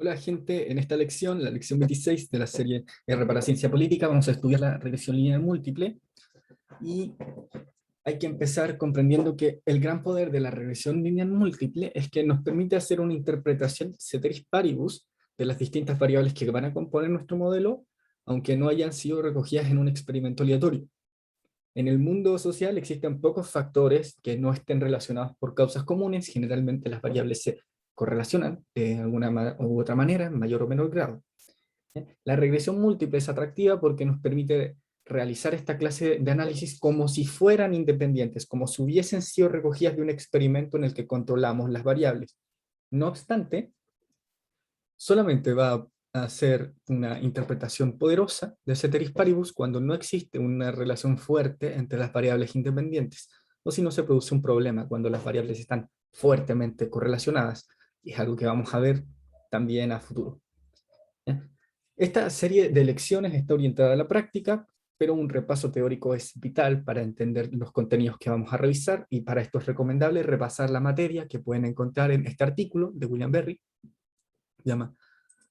Hola gente, en esta lección, la lección 26 de la serie R para Ciencia Política, vamos a estudiar la regresión lineal múltiple y hay que empezar comprendiendo que el gran poder de la regresión lineal múltiple es que nos permite hacer una interpretación ceteris paribus de las distintas variables que van a componer nuestro modelo, aunque no hayan sido recogidas en un experimento aleatorio. En el mundo social existen pocos factores que no estén relacionados por causas comunes, generalmente las variables se correlacionan de alguna u otra manera, en mayor o menor grado. La regresión múltiple es atractiva porque nos permite realizar esta clase de análisis como si fueran independientes, como si hubiesen sido recogidas de un experimento en el que controlamos las variables. No obstante, solamente va a hacer una interpretación poderosa de ceteris paribus cuando no existe una relación fuerte entre las variables independientes, o si no se produce un problema cuando las variables están fuertemente correlacionadas, y es algo que vamos a ver también a futuro. Esta serie de lecciones está orientada a la práctica, pero un repaso teórico es vital para entender los contenidos que vamos a revisar, y para esto es recomendable repasar la materia que pueden encontrar en este artículo de William Berry, se llama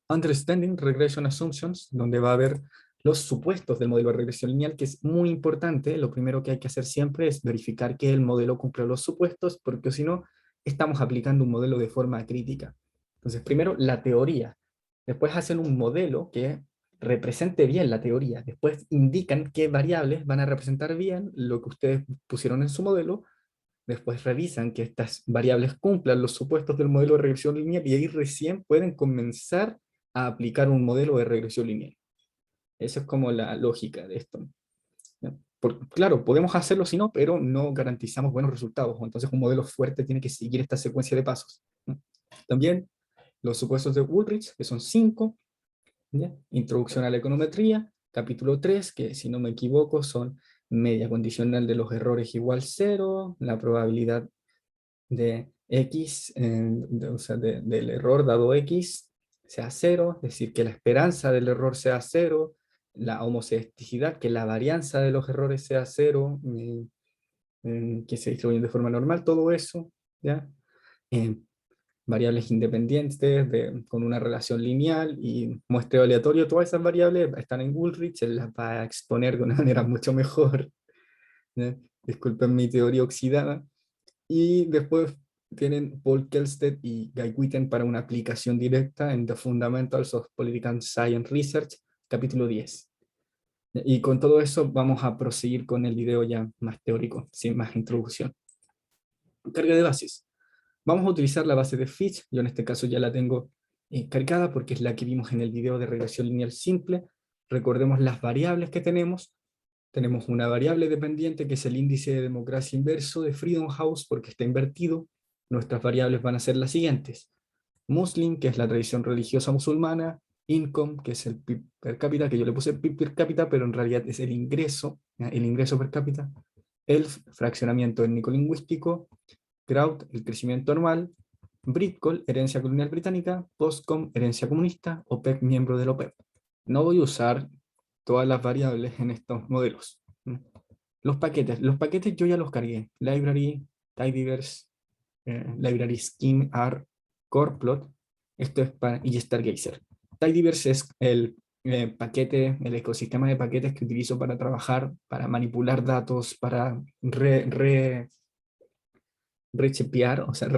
Understanding Regression Assumptions, donde va a haber los supuestos del modelo de regresión lineal, que es muy importante. Lo primero que hay que hacer siempre es verificar que el modelo cumple los supuestos, porque si no, estamos aplicando un modelo de forma crítica. Entonces, primero la teoría, después hacen un modelo que represente bien la teoría, después indican qué variables van a representar bien lo que ustedes pusieron en su modelo, después revisan que estas variables cumplan los supuestos del modelo de regresión lineal, y ahí recién pueden comenzar a aplicar un modelo de regresión lineal. Esa es como la lógica de esto. Claro, podemos hacerlo si no, pero no garantizamos buenos resultados. Entonces un modelo fuerte tiene que seguir esta secuencia de pasos. También los supuestos de Ulrich, que son 5. Introducción a la econometría, capítulo 3, que si no me equivoco son media condicional de los errores igual 0, la probabilidad de x, o sea, del error dado x sea 0, es decir, que la esperanza del error sea 0, la homocesticidad, que la varianza de los errores sea 0, que se distribuyen de forma normal, todo eso, ¿ya? Eh, Variables independientes con una relación lineal y muestreo aleatorio, todas esas variables están en Ulrich, él las va a exponer de una manera mucho mejor, ¿ya? Disculpen mi teoría oxidada. Y después tienen Paul Kelstedt y Guy Witten para una aplicación directa en The Fundamentals of Political Science Research, capítulo 10. Y con todo eso vamos a proseguir con el video ya más teórico, sin más introducción. Carga de bases. Vamos a utilizar la base de Fitch, yo en este caso ya la tengo cargada porque es la que vimos en el video de regresión lineal simple. Recordemos las variables que tenemos. Tenemos una variable dependiente que es el índice de democracia inverso de Freedom House porque está invertido. Nuestras variables van a ser las siguientes: Muslim, que es la tradición religiosa musulmana; Income, que es el PIB per cápita, que yo le puse PIB per cápita, pero en realidad es el ingreso per cápita; ELF, fraccionamiento étnico-lingüístico; Kraut, el crecimiento anual; Britcol, herencia colonial británica; Postcom, herencia comunista; OPEC, miembro del OPEP. No voy a usar todas las variables en estos modelos. Los paquetes yo ya los cargué. Library, tidyverse, library scheme, R, core esto es para, y Stargazer. Tidyverse es el paquete, el ecosistema de paquetes que utilizo para trabajar, para manipular datos, para rechepear, o sea,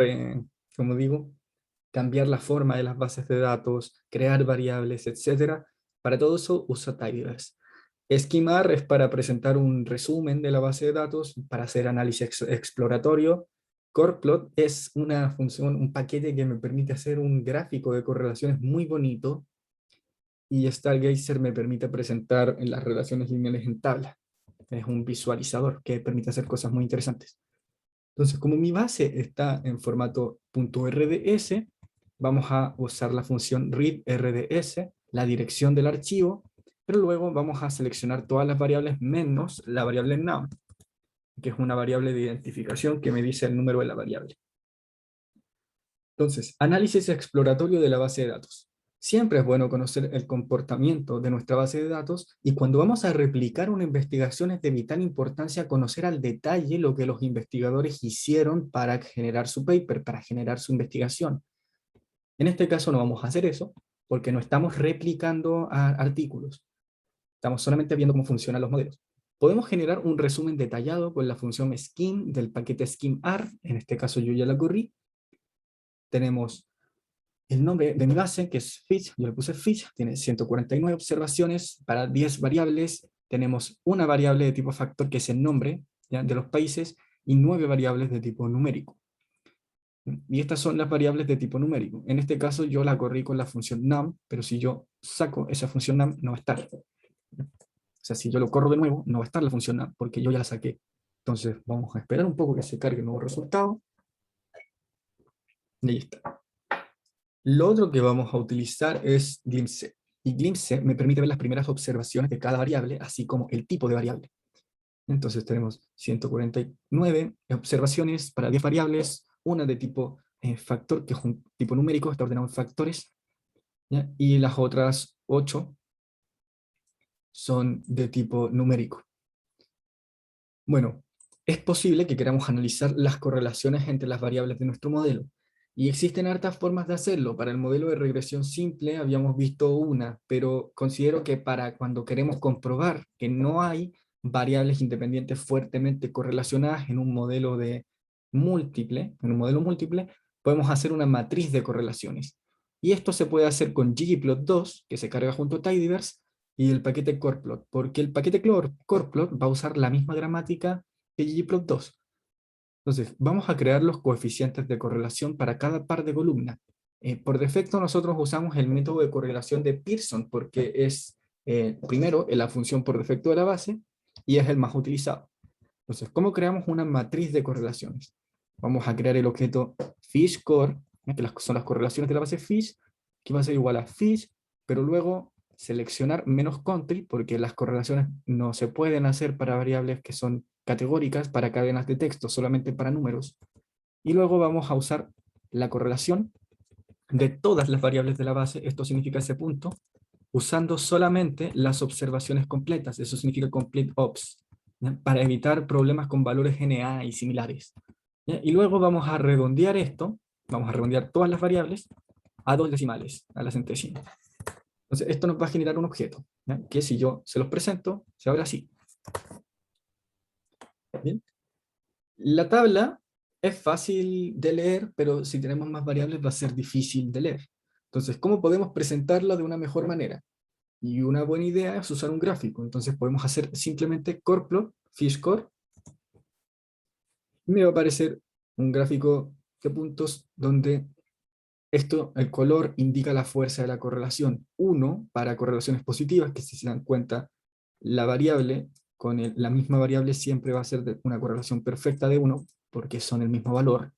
como digo, cambiar la forma de las bases de datos, crear variables, etcétera. Para todo eso uso tidyverse. Schemar es para presentar un resumen de la base de datos, para hacer análisis exploratorio. Coreplot es una función, un paquete que me permite hacer un gráfico de correlaciones muy bonito, y Stargazer me permite presentar las relaciones lineales en tabla. Es un visualizador que permite hacer cosas muy interesantes. Entonces, como mi base está en formato .rds, vamos a usar la función readRDS, la dirección del archivo, pero luego vamos a seleccionar todas las variables menos la variable num, que es una variable de identificación que me dice el número de la variable. Entonces, análisis exploratorio de la base de datos. Siempre es bueno conocer el comportamiento de nuestra base de datos, y cuando vamos a replicar una investigación es de vital importancia conocer al detalle lo que los investigadores hicieron para generar su paper, para generar su investigación. En este caso no vamos a hacer eso, porque no estamos replicando artículos. Estamos solamente viendo cómo funcionan los modelos. Podemos generar un resumen detallado con la función skim del paquete skimr. En este caso yo ya la corrí. Tenemos el nombre de mi base, que es fish. Yo le puse fish. Tiene 149 observaciones para 10 variables. Tenemos una variable de tipo factor, que es el nombre, ¿ya?, de los países, y 9 variables de tipo numérico. Y estas son las variables de tipo numérico. En este caso yo la corrí con la función num, pero si yo saco esa función num, no va a estar. O sea, si yo lo corro de nuevo, no va a estar la función num, porque yo ya la saqué. Entonces vamos a esperar un poco que se cargue el nuevo resultado. Y ahí está. Lo otro que vamos a utilizar es glimpse. Y glimpse me permite ver las primeras observaciones de cada variable, así como el tipo de variable. Entonces tenemos 149 observaciones para 10 variables, una de tipo factor, que es un tipo numérico, está ordenado en factores, ¿ya?, y las otras 8 son de tipo numérico. Bueno, es posible que queramos analizar las correlaciones entre las variables de nuestro modelo, y existen hartas formas de hacerlo. Para el modelo de regresión simple habíamos visto una, pero considero que para cuando queremos comprobar que no hay variables independientes fuertemente correlacionadas en un modelo múltiple, podemos hacer una matriz de correlaciones. Y esto se puede hacer con ggplot2, que se carga junto a tidyverse, y el paquete coreplot, porque el paquete coreplot va a usar la misma gramática que ggplot2. Entonces, vamos a crear los coeficientes de correlación para cada par de columnas. Por defecto nosotros usamos el método de correlación de Pearson, porque es, primero, la función por defecto de la base, y es el más utilizado. Entonces, ¿cómo creamos una matriz de correlaciones? Vamos a crear el objeto fishCore, que son las correlaciones de la base fish, que va a ser igual a fish, pero luego seleccionar menos country, porque las correlaciones no se pueden hacer para variables que son categóricas, para cadenas de texto, solamente para números. Y luego vamos a usar la correlación de todas las variables de la base, esto significa ese punto, usando solamente las observaciones completas, eso significa complete obs, ¿ya?, para evitar problemas con valores NA y similares, ¿ya? Y luego vamos a redondear esto, vamos a redondear todas las variables a 2 decimales, a la centésima. Entonces esto nos va a generar un objeto, ¿ya?, que si yo se los presento, se abre así. Bien. La tabla es fácil de leer, pero si tenemos más variables va a ser difícil de leer. Entonces, ¿cómo podemos presentarla de una mejor manera? Y una buena idea es usar un gráfico. Entonces podemos hacer simplemente coreplot, fishcore, y me va a aparecer un gráfico de puntos donde el color indica la fuerza de la correlación. 1 para correlaciones positivas, que si se dan cuenta, la variable con la misma variable siempre va a ser una correlación perfecta de 1, porque son el mismo valor.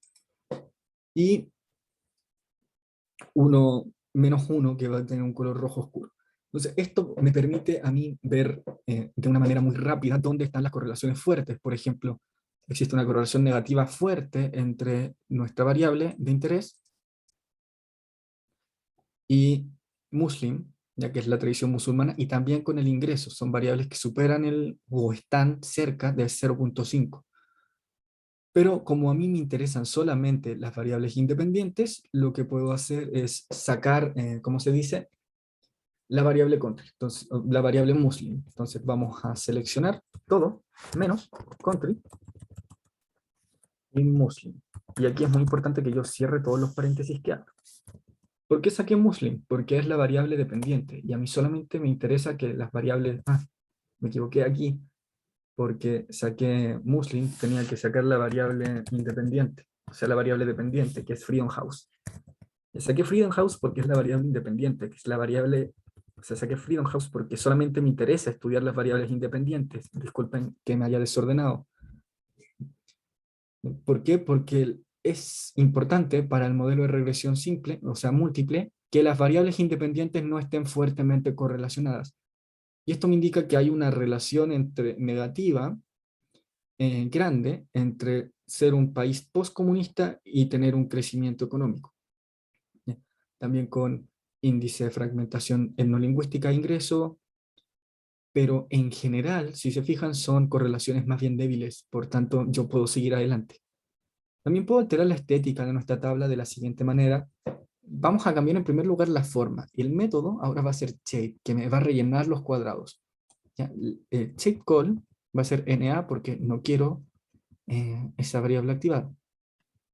Y 1 menos 1, que va a tener un color rojo oscuro. Entonces, esto me permite a mí ver de una manera muy rápida dónde están las correlaciones fuertes. Por ejemplo, existe una correlación negativa fuerte entre nuestra variable de interés y Muslim, ya que es la tradición musulmana, y también con el ingreso. Son variables que superan o están cerca de 0.5. Pero como a mí me interesan solamente las variables independientes, lo que puedo hacer es sacar, ¿cómo se dice?, la variable country, entonces, la variable muslim. Entonces vamos a seleccionar todo, menos country y muslim. Y aquí es muy importante que yo cierre todos los paréntesis que hago. ¿Por qué saqué muslim? Porque es la variable dependiente, y a mí solamente me interesa que las variables... me equivoqué aquí, porque saqué muslim, tenía que sacar la variable independiente, o sea, la variable dependiente, que es Freedom House. Saqué Freedom House porque es la variable independiente, que es la variable, o sea, saqué Freedom House porque solamente me interesa estudiar las variables independientes. Disculpen que me haya desordenado. ¿Por qué? Porque es importante para el modelo de regresión simple, o sea, múltiple, que las variables independientes no estén fuertemente correlacionadas. Y esto me indica que hay una relación negativa grande entre ser un país postcomunista y tener un crecimiento económico. También con índice de fragmentación etnolingüística de ingreso, pero en general, si se fijan, son correlaciones más bien débiles, por tanto yo puedo seguir adelante. También puedo alterar la estética de nuestra tabla de la siguiente manera. vamos a cambiar en primer lugar la forma. El método ahora va a ser shape, que me va a rellenar los cuadrados. ¿Ya? Shape call va a ser NA porque no quiero esa variable activada.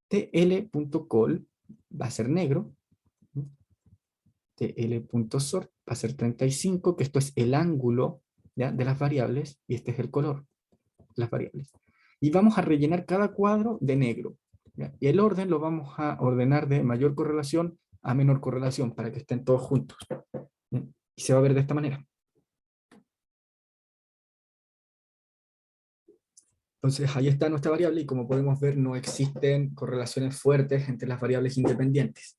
TL.call va a ser negro. TL.sort va a ser 35, que esto es el ángulo, ¿ya?, de las variables, y este es el color de las variables. Y vamos a rellenar cada cuadro de negro, ¿ya? Y el orden lo vamos a ordenar de mayor correlación a menor correlación, para que estén todos juntos. ¿Ya? Y se va a ver de esta manera. Entonces ahí está nuestra variable, y como podemos ver no existen correlaciones fuertes entre las variables independientes.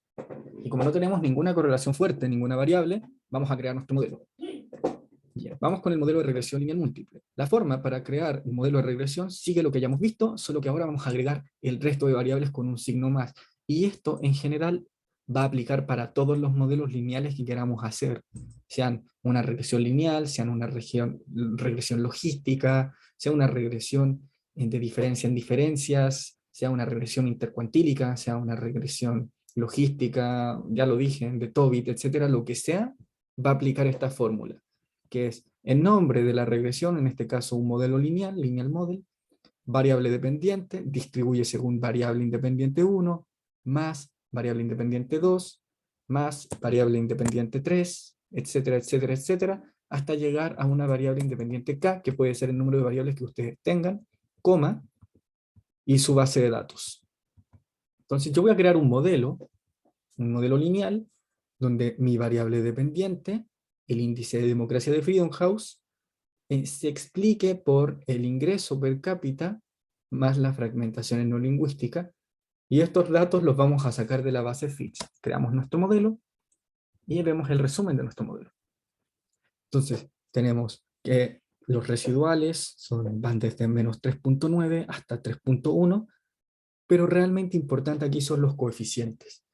Y como no tenemos ninguna correlación fuerte, ninguna variable, vamos a crear nuestro modelo. Bien, vamos con el modelo de regresión lineal múltiple. La forma para crear un modelo de regresión sigue lo que ya hemos visto, solo que ahora vamos a agregar el resto de variables con un signo más. Y esto en general va a aplicar para todos los modelos lineales que queramos hacer, sean una regresión lineal, sean una regresión logística, sea una regresión de diferencia en diferencias, sea una regresión intercuantílica, sea una regresión logística, ya lo dije, de Tobit, etcétera, lo que sea, va a aplicar esta fórmula, que es el nombre de la regresión, en este caso un modelo lineal, lineal model, variable dependiente, distribuye según variable independiente 1, más variable independiente 2, más variable independiente 3, etcétera, etcétera, etcétera, hasta llegar a una variable independiente k, que puede ser el número de variables que ustedes tengan, coma, y su base de datos. Entonces yo voy a crear un modelo lineal, donde mi variable dependiente, el índice de democracia de Freedom House, se explique por el ingreso per cápita más la fragmentación etnolingüística, y estos datos los vamos a sacar de la base Fitch. Creamos nuestro modelo y vemos el resumen de nuestro modelo. Entonces, tenemos que los residuales van desde menos 3.9 hasta 3.1, pero realmente importante aquí son los coeficientes.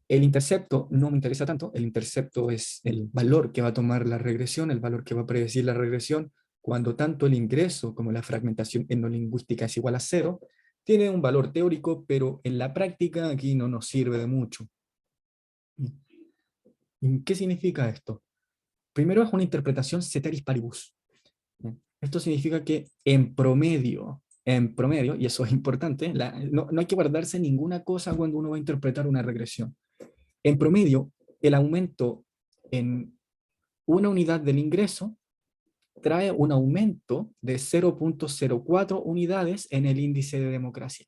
El intercepto no me interesa tanto, el intercepto es el valor que va a tomar la regresión, el valor que va a predecir la regresión, cuando tanto el ingreso como la fragmentación etnolingüística es igual a 0, tiene un valor teórico, pero en la práctica aquí no nos sirve de mucho. ¿Y qué significa esto? Primero es una interpretación ceteris paribus. Esto significa que en promedio, y eso es importante, no hay que guardarse ninguna cosa cuando uno va a interpretar una regresión. En promedio, el aumento en una unidad del ingreso trae un aumento de 0.04 unidades en el índice de democracia,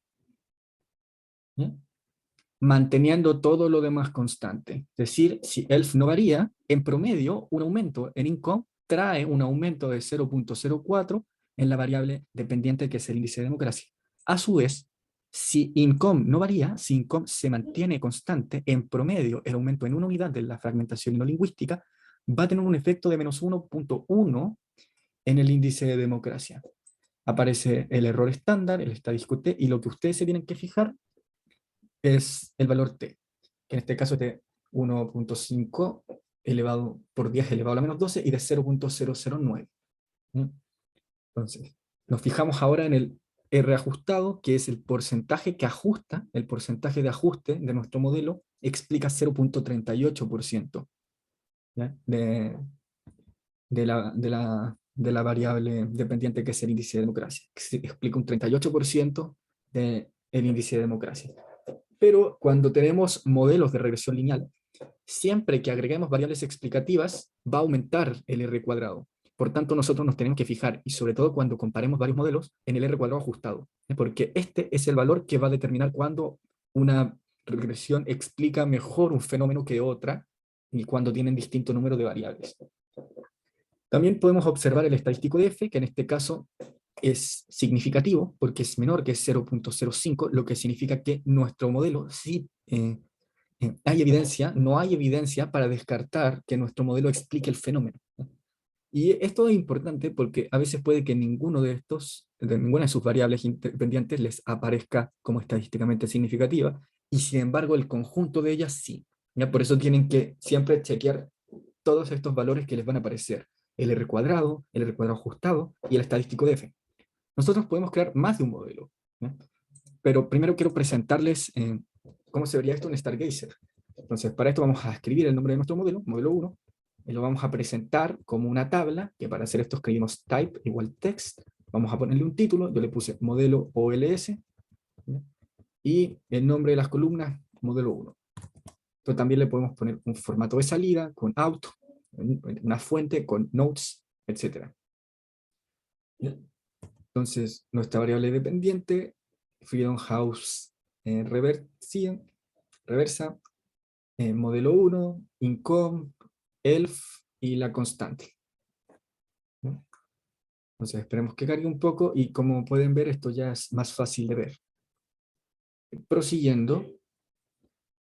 ¿sí?, manteniendo todo lo demás constante. Es decir, si ELF no varía, en promedio, un aumento en income trae un aumento de 0.04 en la variable dependiente, que es el índice de democracia. A su vez, si income no varía, si income se mantiene constante, en promedio el aumento en una unidad de la fragmentación no lingüística va a tener un efecto de menos 1.1 en el índice de democracia. Aparece el error estándar, el estadístico T, y lo que ustedes se tienen que fijar es el valor T, que en este caso es de 1.5 elevado por 10 elevado a la menos 12 y de 0.009. Entonces, nos fijamos ahora en el R ajustado, que es el porcentaje que ajusta, el porcentaje de ajuste de nuestro modelo, explica 0.38%, de la variable dependiente, que es el índice de democracia. Explica un 38% del índice de democracia. Pero cuando tenemos modelos de regresión lineal, siempre que agreguemos variables explicativas, va a aumentar el R cuadrado. Por tanto, nosotros nos tenemos que fijar, y sobre todo cuando comparemos varios modelos, en el R cuadrado ajustado, porque este es el valor que va a determinar cuándo una regresión explica mejor un fenómeno que otra, y cuando tienen distinto número de variables. También podemos observar el estadístico de F, que en este caso es significativo, porque es menor que 0.05, lo que significa que nuestro modelo sí hay evidencia, no hay evidencia para descartar que nuestro modelo explique el fenómeno. Y esto es importante porque a veces puede que ninguna de sus variables independientes les aparezca como estadísticamente significativa, y sin embargo el conjunto de ellas sí. ¿Ya? Por eso tienen que siempre chequear todos estos valores que les van a aparecer: el R cuadrado, el R cuadrado ajustado y el estadístico de F. Nosotros podemos crear más de un modelo, ¿ya? Pero primero quiero presentarles cómo se vería esto en Stargazer. Entonces, para esto vamos a escribir el nombre de nuestro modelo, modelo 1, y lo vamos a presentar como una tabla, que para hacer esto escribimos type igual text, vamos a ponerle un título, yo le puse modelo OLS, ¿ya? Y el nombre de las columnas, modelo 1. Pero también le podemos poner un formato de salida con out, una fuente con notes, etc. Entonces, nuestra variable dependiente, Freedom House reversa, modelo 1, income, elf y la constante. ¿No? Entonces esperemos que cargue un poco y como pueden ver esto ya es más fácil de ver. Prosiguiendo,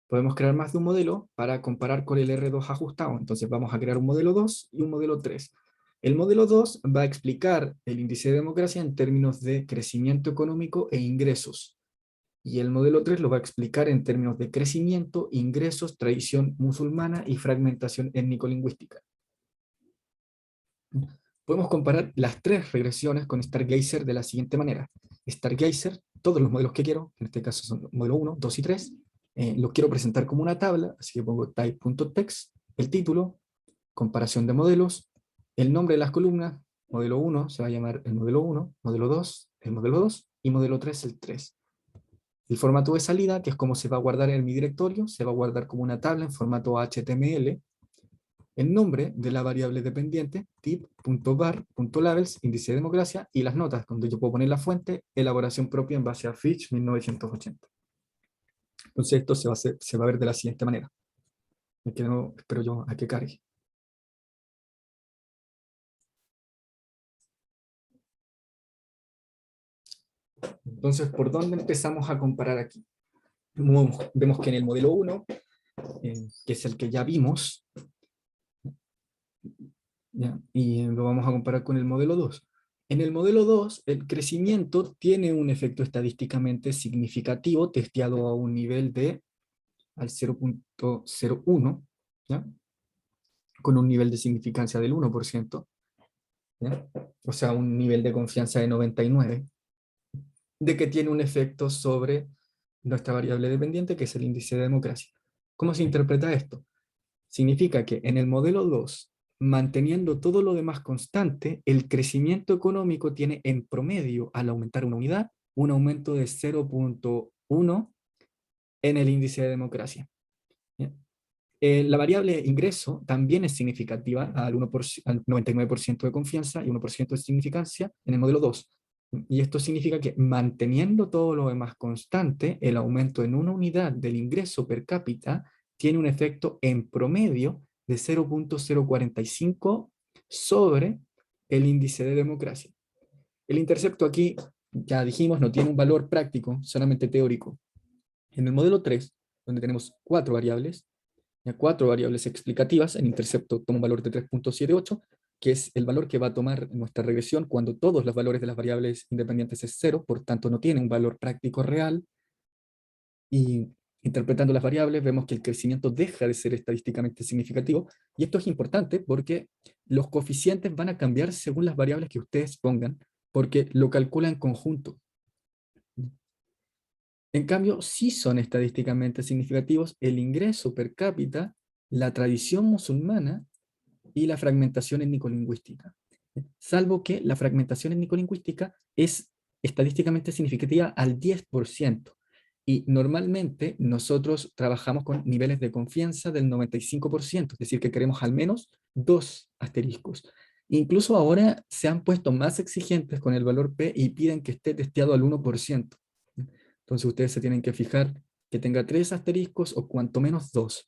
podemos crear más de un modelo para comparar con el R2 ajustado. Entonces vamos a crear un modelo 2 y un modelo 3. El modelo 2 va a explicar el índice de democracia en términos de crecimiento económico e ingresos. Y el modelo 3 lo va a explicar en términos de crecimiento, ingresos, tradición musulmana y fragmentación étnico-lingüística. Podemos comparar las tres regresiones con Stargazer de la siguiente manera. Stargazer, todos los modelos que quiero, en este caso son modelo 1, 2 y 3, los quiero presentar como una tabla, así que pongo type.text, el título, comparación de modelos, el nombre de las columnas, modelo 1 se va a llamar el modelo 1, modelo 2, el modelo 2, y modelo 3 el 3. El formato de salida, que es como se va a guardar en mi directorio, se va a guardar como una tabla en formato HTML. El nombre de la variable dependiente, tip.var.labels, índice de democracia, y las notas, donde yo puedo poner la fuente, elaboración propia en base a Fitch 1980. Entonces esto se va a ver de la siguiente manera. Espero yo a que cargue. Entonces, ¿por dónde empezamos a comparar aquí? Vemos que en el modelo 1, que es el que ya vimos, ¿ya? Y lo vamos a comparar con el modelo 2. En el modelo 2, el crecimiento tiene un efecto estadísticamente significativo, testeado a un nivel de al 0.01, ¿ya? Con un nivel de significancia del 1%, ¿ya? O sea, un nivel de confianza de 99, de que tiene un efecto sobre nuestra variable dependiente, que es el índice de democracia. ¿Cómo se interpreta esto? Significa que en el modelo 2, manteniendo todo lo demás constante, el crecimiento económico tiene en promedio, al aumentar una unidad, un aumento de 0.1 en el índice de democracia. ¿Ya? La variable ingreso también es significativa al 99% de confianza y 1% de significancia en el modelo 2. Y esto significa que manteniendo todo lo demás constante, el aumento en una unidad del ingreso per cápita tiene un efecto en promedio de 0.045 sobre el índice de democracia. El intercepto aquí, ya dijimos, no tiene un valor práctico, solamente teórico. En el modelo 3, donde tenemos 4 variables, 4 variables explicativas, el intercepto toma un valor de 3.78, que es el valor que va a tomar nuestra regresión cuando todos los valores de las variables independientes es 0, por tanto no tiene un valor práctico real, y interpretando las variables vemos que el crecimiento deja de ser estadísticamente significativo, y esto es importante porque los coeficientes van a cambiar según las variables que ustedes pongan, porque lo calcula en conjunto. En cambio, sí son estadísticamente significativos el ingreso per cápita, la tradición musulmana y la fragmentación étnico-lingüística. Salvo que la fragmentación étnico-lingüística es estadísticamente significativa al 10%. Y normalmente nosotros trabajamos con niveles de confianza del 95%, es decir, que queremos al menos 2 asteriscos. Incluso ahora se han puesto más exigentes con el valor P y piden que esté testeado al 1%. Entonces ustedes se tienen que fijar que tenga 3 asteriscos o cuanto menos 2.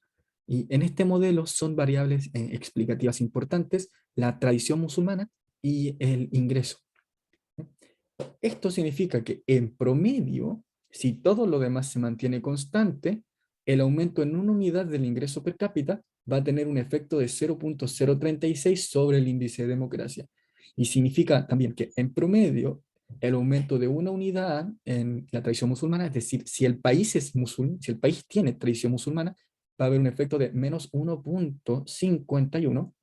Y en este modelo son variables explicativas importantes, la tradición musulmana y el ingreso. Esto significa que en promedio, si todo lo demás se mantiene constante, el aumento en una unidad del ingreso per cápita va a tener un efecto de 0.036 sobre el índice de democracia. Y significa también que en promedio el aumento de una unidad en la tradición musulmana, es decir, si el país es musulmán, si el país tiene tradición musulmana, va a haber un efecto de menos 1.51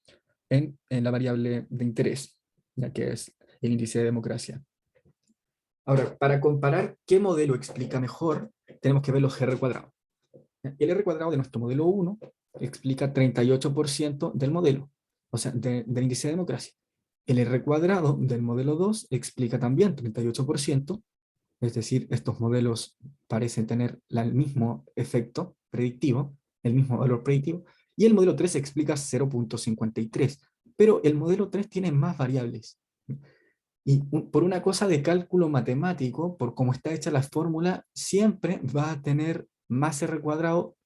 en la variable de interés, ya que es el índice de democracia. Ahora, para comparar qué modelo explica mejor, tenemos que ver los GR cuadrados. El R cuadrado de nuestro modelo 1 explica 38% del modelo, o sea, del índice de democracia. El R cuadrado del modelo 2 explica también 38%, es decir, estos modelos parecen tener el mismo efecto predictivo, el mismo valor predictivo, y el modelo 3 explica 0,53, pero el modelo 3 tiene más variables. Y por una cosa de cálculo matemático, por cómo está hecha la fórmula, siempre va a tener más R cuadrado,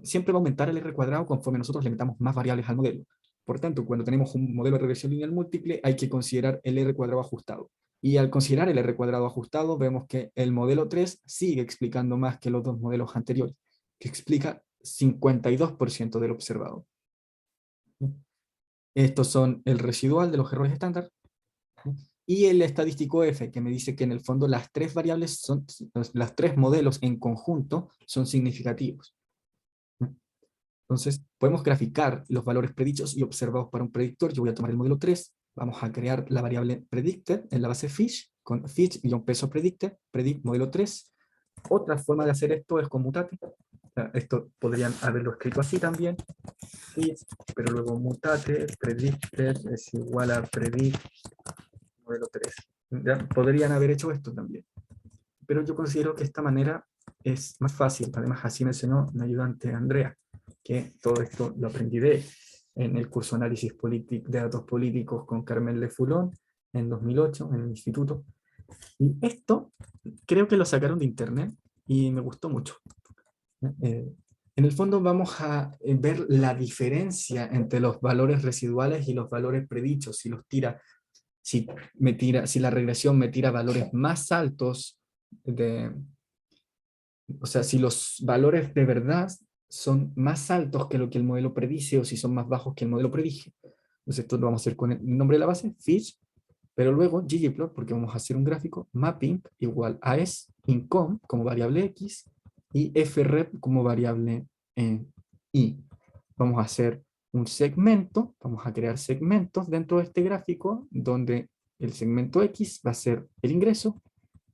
siempre va a aumentar el R cuadrado conforme nosotros le metamos más variables al modelo. Por tanto, cuando tenemos un modelo de regresión lineal múltiple, hay que considerar el R cuadrado ajustado. Y al considerar el R cuadrado ajustado, vemos que el modelo 3 sigue explicando más que los dos modelos anteriores, que explica 52% del observado. Estos son el residual de los errores estándar, y el estadístico F, que me dice que en el fondo las tres variables, las tres modelos en conjunto son significativos. Entonces, podemos graficar los valores predichos y observados para un predictor. Yo voy a tomar el modelo 3, vamos a crear la variable predicted en la base Fish, con Fish-peso predicted, predict modelo 3. Otra forma de hacer esto es con mutate. O sea, esto podrían haberlo escrito así también, Fish, pero luego mutate, predicted es igual a predict modelo 3. ¿Ya? Podrían haber hecho esto también. Pero yo considero que esta manera es más fácil. Además, así me enseñó mi ayudante Andrea, que todo esto lo aprendí de él en el curso Análisis de Datos Políticos con Carmen Le Foulon en 2008 en el instituto. Y esto creo que lo sacaron de internet y me gustó mucho. En el fondo vamos a ver la diferencia entre los valores residuales y los valores predichos. Si la regresión me tira valores más altos, o sea, si los valores de verdad son más altos que lo que el modelo predice o si son más bajos que el modelo predije. Entonces esto lo vamos a hacer con el nombre de la base, Fish, pero luego ggplot, porque vamos a hacer un gráfico, mapping igual a s income como variable x y frep como variable y. Vamos a hacer un segmento, vamos a crear segmentos dentro de este gráfico donde el segmento X va a ser el ingreso,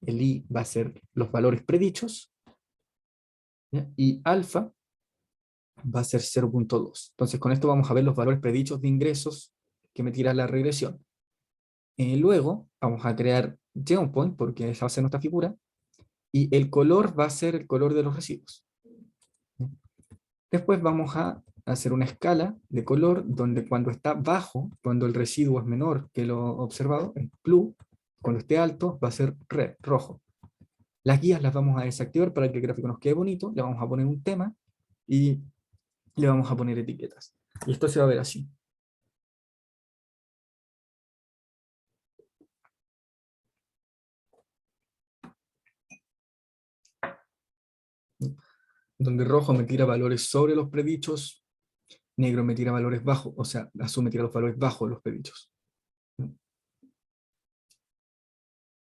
el Y va a ser los valores predichos, ¿ya? Y alfa va a ser 0,2. Entonces con esto vamos a ver los valores predichos de ingresos que me tira la regresión. Luego vamos a crear geopoint, porque esa va a ser nuestra figura, y el color va a ser el color de los residuos. Después vamos a hacer una escala de color donde cuando está bajo, cuando el residuo es menor que lo observado, es blue, cuando esté alto va a ser red, rojo. Las guías las vamos a desactivar para que el gráfico nos quede bonito, le vamos a poner un tema y le vamos a poner etiquetas. Y esto se va a ver así. Donde rojo me tira valores sobre los predichos, negro me tira valores bajos, o sea, azul me tira los valores bajos de los predichos.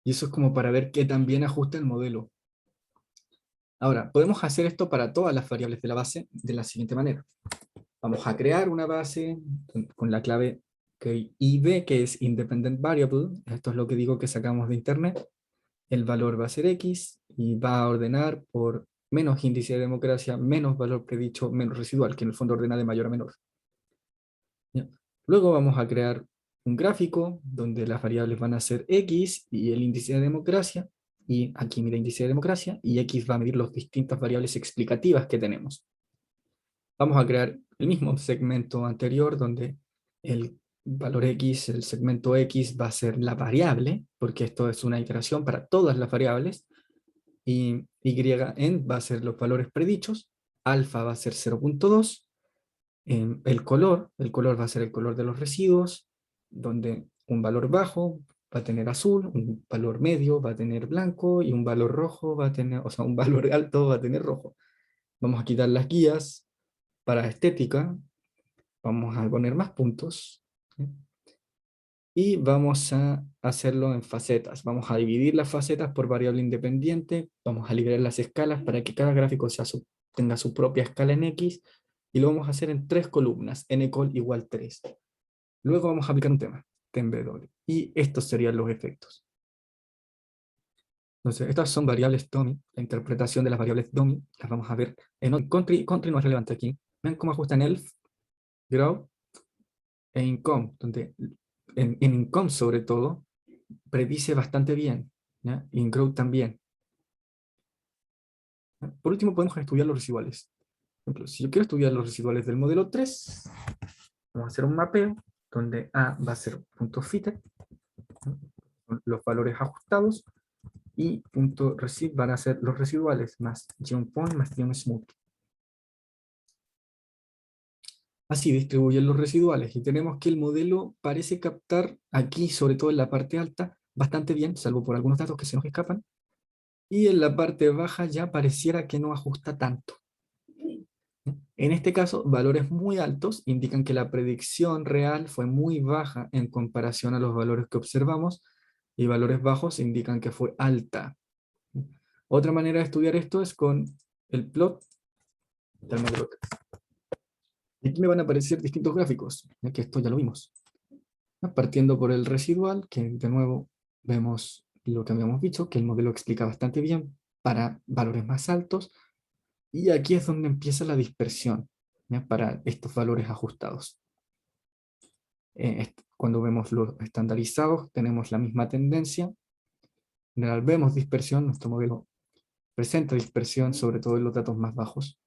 Y eso es como para ver qué tan bien ajusta el modelo. Ahora, podemos hacer esto para todas las variables de la base de la siguiente manera. Vamos a crear una base con la clave IB, que es Independent Variable. Esto es lo que digo que sacamos de internet. El valor va a ser X y va a ordenar por menos índice de democracia, menos valor predicho, menos residual, que en el fondo ordena de mayor a menor. ¿Ya? Luego vamos a crear un gráfico donde las variables van a ser X y el índice de democracia, y aquí mira índice de democracia, y X va a medir las distintas variables explicativas que tenemos. Vamos a crear el mismo segmento anterior donde el valor X, el segmento X va a ser la variable, porque esto es una iteración para todas las variables, y yn va a ser los valores predichos, alfa va a ser 0,2, el color va a ser el color de los residuos, donde un valor bajo va a tener azul, un valor medio va a tener blanco, y un valor rojo va a tener, o sea, un valor alto va a tener rojo. Vamos a quitar las guías para estética, vamos a poner más puntos, ¿sí? Y vamos a hacerlo en facetas. Vamos a dividir las facetas por variable independiente, vamos a liberar las escalas para que cada gráfico tenga su propia escala en X, y lo vamos a hacer en 3 columnas, ncol igual 3. Luego vamos a aplicar un tema, temBW, y estos serían los efectos. Entonces, estas son variables dummy, la interpretación de las variables dummy, las vamos a ver country no es relevante aquí. Vean cómo ajustan elf, grow e income, donde en income sobre todo, predice bastante bien, ¿ya? Y en grow también. ¿Ya? Por último, podemos estudiar los residuales. Por ejemplo, si yo quiero estudiar los residuales del modelo 3, vamos a hacer un mapeo, donde A va a ser punto .fitted, los valores ajustados, y punto .receive van a ser los residuales, más point más smooth. Así distribuyen los residuales, y tenemos que el modelo parece captar aquí, sobre todo en la parte alta, bastante bien, salvo por algunos datos que se nos escapan, y en la parte baja ya pareciera que no ajusta tanto. En este caso, valores muy altos indican que la predicción real fue muy baja en comparación a los valores que observamos, y valores bajos indican que fue alta. Otra manera de estudiar esto es con el plot del modelo 3. Y aquí me van a aparecer distintos gráficos, ya que esto ya lo vimos. Partiendo por el residual, que de nuevo vemos lo que habíamos dicho, que el modelo explica bastante bien para valores más altos, y aquí es donde empieza la dispersión, ¿ya? Para estos valores ajustados. Cuando vemos los estandarizados, tenemos la misma tendencia. En general vemos dispersión, nuestro modelo presenta dispersión, sobre todo en los datos más bajos.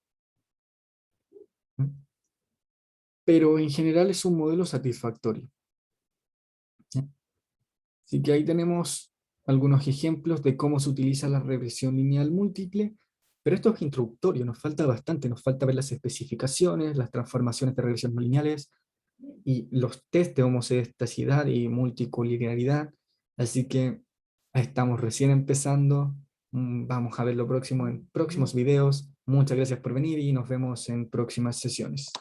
Pero en general es un modelo satisfactorio. ¿Ya? Así que ahí tenemos algunos ejemplos de cómo se utiliza la regresión lineal múltiple, pero esto es introductorio, nos falta bastante, nos falta ver las especificaciones, las transformaciones de regresiones no lineales y los test de homocedestacidad y multicolinearidad, así que estamos recién empezando. Vamos a ver lo próximo en próximos videos. Muchas gracias por venir y nos vemos en próximas sesiones.